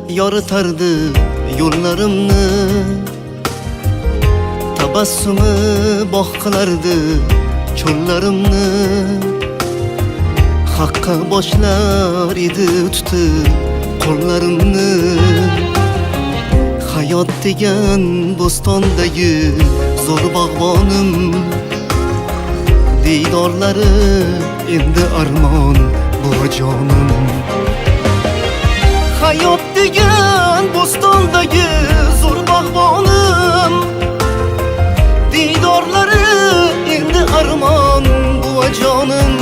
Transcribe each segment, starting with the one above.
yoritardi yo'llarimni, tabassumi bog' qilardi cho'llarimni. Haqqa boshlar edi tutib qo'llarimni. Hayot degan bo'stondagi zo'r bog'bonim, diydorlari endi armon buvajonim. Hayot degan bo'stondagi zo'r bog'bonim, diydorlari endi armon buvajonim.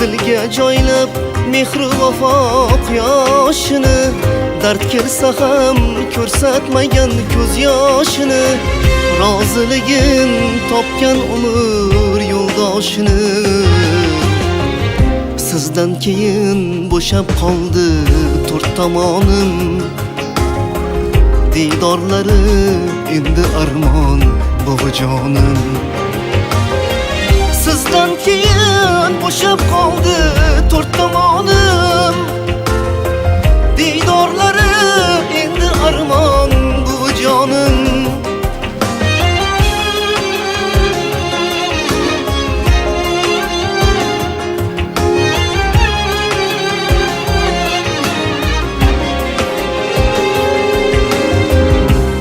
Dilga joylab mehru vafo quyoshini, dard kelsa ham ko'rsatmagan ko'z yoshini. Roziligin topgan umr yo'ldoshini. Sizdan keyin bo'shab qoldi to'rt tomonim, diydorlari endi armon buvajonim. Sizdan keyin bo'shab qoldi to'rt tomonim, diydorlari endi armon buvajonim.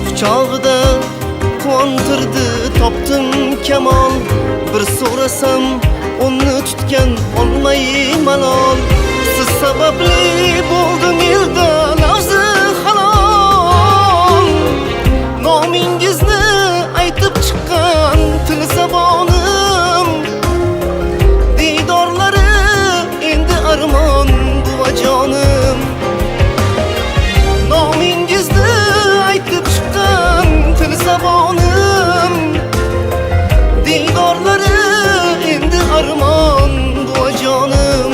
Quchog'ida quvontirdi topdim kamol, bir so'rasam onni tutgan olmay malol. Siz sababli bo'ldim elda lafzi halol, nomingizni aytib chiqqan til zabonim, diydorlari endi armon buvajonim. Nomingizni aytib chiqqan til zabonim, diydorlari endi armon buvajonim.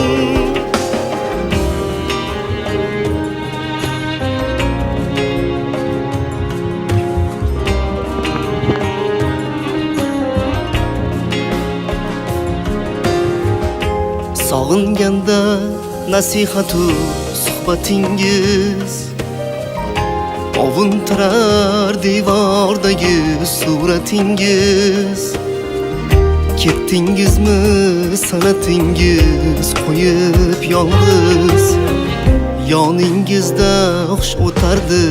Sog'inganda nasihatu suhbatingiz, ovuntirar divordagi suratingiz. Ketdingizmi sanatingiz qo'yib yolg'iz, yoningizda xush o'tardi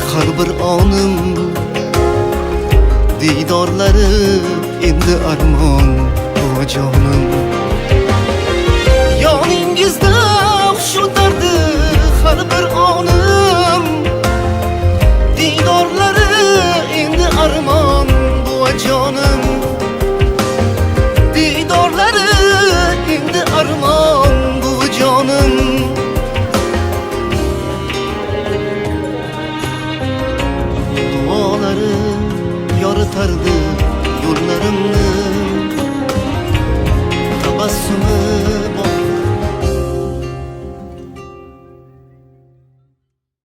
har bir onim, diydorlari endi armon buvajonim. Yoningizda xush o'tardi har bir onim, diydorlari endi armon buvajonim. Diydorlari endi armon buvajonim. Duolari yoritardi yo'llarimni, tabassum